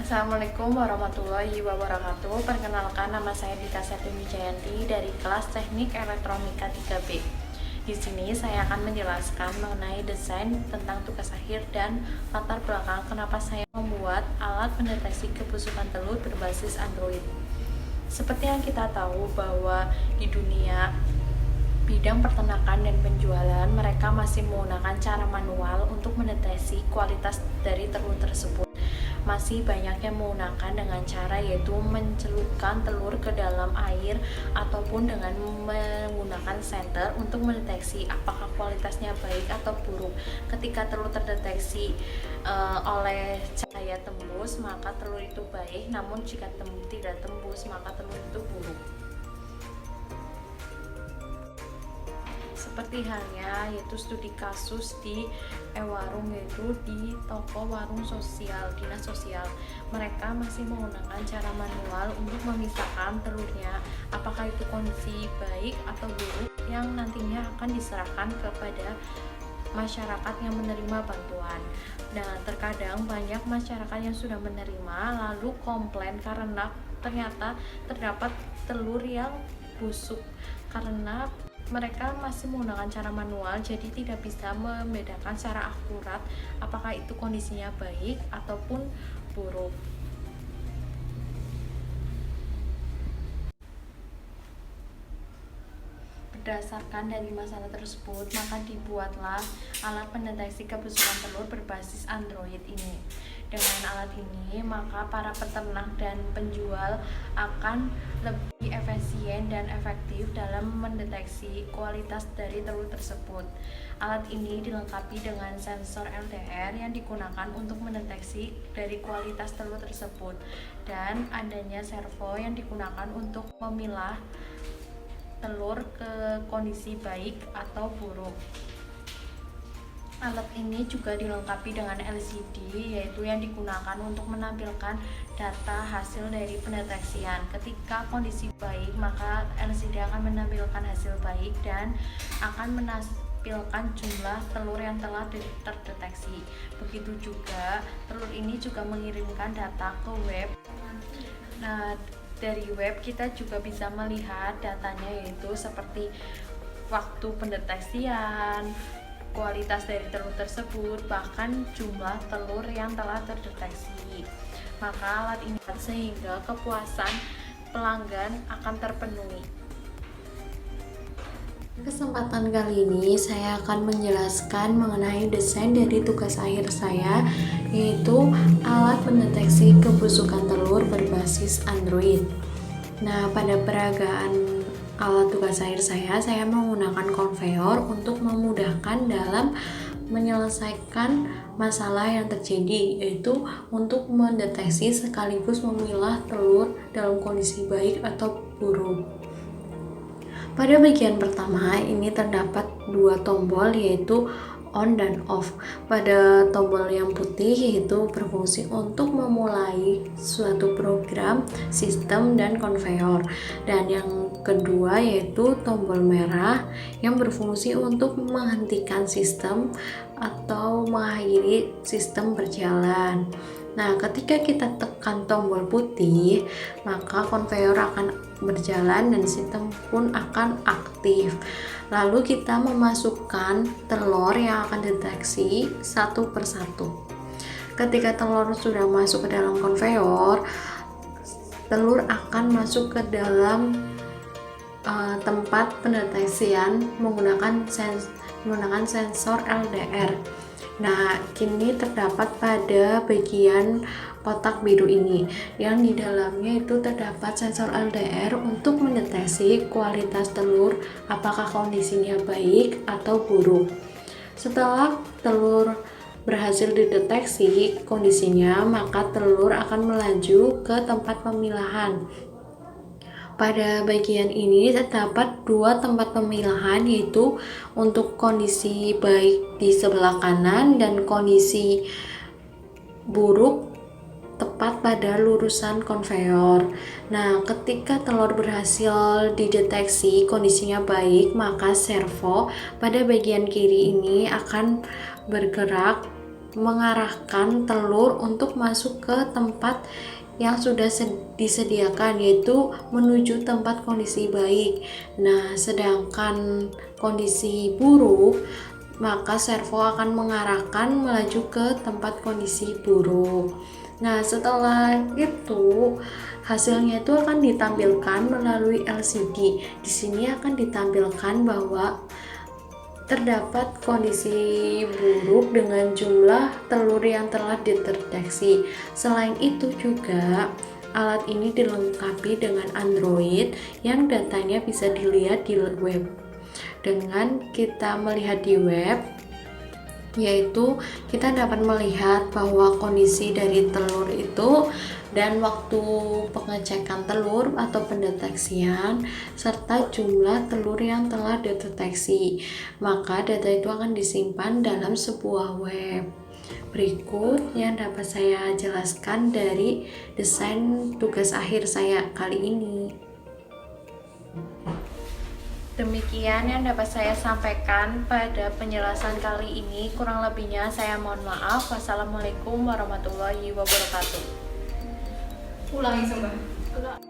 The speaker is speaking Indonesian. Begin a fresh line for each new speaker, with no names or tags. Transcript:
Assalamualaikum warahmatullahi wabarakatuh. Perkenalkan, nama saya Dita Septimi Jayanti dari kelas Teknik Elektronika 3B. Di sini saya akan menjelaskan mengenai desain tentang tugas akhir dan latar belakang kenapa saya membuat alat pendeteksi kebusukan telur berbasis Android. Seperti yang kita tahu bahwa di dunia bidang peternakan dan penjualan, mereka masih menggunakan cara manual untuk mendeteksi kualitas dari telur tersebut. Masih banyak yang menggunakan dengan cara yaitu mencelupkan telur ke dalam air ataupun dengan menggunakan senter untuk mendeteksi apakah kualitasnya baik atau buruk. Ketika telur terdeteksi oleh cahaya tembus, maka telur itu baik, namun jika tidak tembus, maka telur itu buruk. Seperti halnya yaitu studi kasus di warung, yaitu di toko warung sosial, dinas sosial. Mereka masih menggunakan cara manual untuk memisahkan telurnya apakah itu kondisi baik atau buruk, yang nantinya akan diserahkan kepada masyarakat yang menerima bantuan. Nah, terkadang banyak masyarakat yang sudah menerima lalu komplain karena ternyata terdapat telur yang busuk karena mereka masih menggunakan cara manual, jadi tidak bisa membedakan secara akurat apakah itu kondisinya baik ataupun buruk. Berdasarkan dari masalah tersebut, maka dibuatlah alat pendeteksi kebusukan telur berbasis Android ini. Dengan alat ini, maka para peternak dan penjual akan lebih efisien dan efektif dalam mendeteksi kualitas dari telur tersebut. Alat ini dilengkapi dengan sensor LDR yang digunakan untuk mendeteksi dari kualitas telur tersebut, dan adanya servo yang digunakan untuk memilah telur ke kondisi baik atau buruk. Alat ini juga dilengkapi dengan LCD, yaitu yang digunakan untuk menampilkan data hasil dari pendeteksian. Ketika kondisi baik, maka LCD akan menampilkan hasil baik dan akan menampilkan jumlah telur yang telah terdeteksi. Begitu juga telur ini juga mengirimkan data ke web. Nah, dari web kita juga bisa melihat datanya, yaitu seperti waktu pendeteksian, kualitas dari telur tersebut, bahkan jumlah telur yang telah terdeteksi. Maka alat ini sehingga kepuasan pelanggan akan terpenuhi. Kesempatan kali ini saya akan menjelaskan mengenai desain dari tugas akhir saya, yaitu alat pendeteksi kebusukan telur berbasis Android. Nah, pada peragaan alat tugas akhir saya menggunakan konveyor untuk memudahkan dalam menyelesaikan masalah yang terjadi, yaitu untuk mendeteksi sekaligus memilah telur dalam kondisi baik atau buruk. Pada bagian pertama ini terdapat dua tombol, yaitu on dan off. Pada tombol yang putih yaitu berfungsi untuk memulai suatu program, sistem, dan konveyor. Dan yang kedua yaitu tombol merah yang berfungsi untuk menghentikan sistem atau mengakhiri sistem berjalan. Nah, ketika kita tekan tombol putih, maka konveyor akan berjalan dan sistem pun akan aktif. Lalu kita memasukkan telur yang akan deteksi satu persatu. Ketika telur sudah masuk ke dalam konveyor, telur akan masuk ke dalam tempat pendeteksian menggunakan sensor LDR. Nah, kini terdapat pada bagian kotak biru ini, yang di dalamnya itu terdapat sensor LDR untuk mendeteksi kualitas telur, apakah kondisinya baik atau buruk. Setelah telur berhasil dideteksi kondisinya, maka telur akan melaju ke tempat pemilahan. Pada bagian ini terdapat dua tempat pemilahan, yaitu untuk kondisi baik di sebelah kanan dan kondisi buruk tepat pada lurusan konveyor. Nah, ketika telur berhasil dideteksi kondisinya baik, maka servo pada bagian kiri ini akan bergerak mengarahkan telur untuk masuk ke tempat yang sudah disediakan, yaitu menuju tempat kondisi baik. Nah, sedangkan kondisi buruk, maka servo akan mengarahkan melaju ke tempat kondisi buruk. Nah, setelah itu hasilnya itu akan ditampilkan melalui LCD. Di sini akan ditampilkan bahwa terdapat kondisi buruk dengan jumlah telur yang telah dideteksi. Selain itu juga alat ini dilengkapi dengan Android yang datanya bisa dilihat di web. Dengan kita melihat di web, yaitu kita dapat melihat bahwa kondisi dari telur itu dan waktu pengecekan telur atau pendeteksian serta jumlah telur yang telah dideteksi. Maka data itu akan disimpan dalam sebuah web. Berikut yang dapat saya jelaskan dari desain tugas akhir saya kali ini. Demikian yang dapat saya sampaikan pada penjelasan kali ini. Kurang lebihnya saya mohon maaf. Wassalamualaikum warahmatullahi wabarakatuh.
Ulangi coba.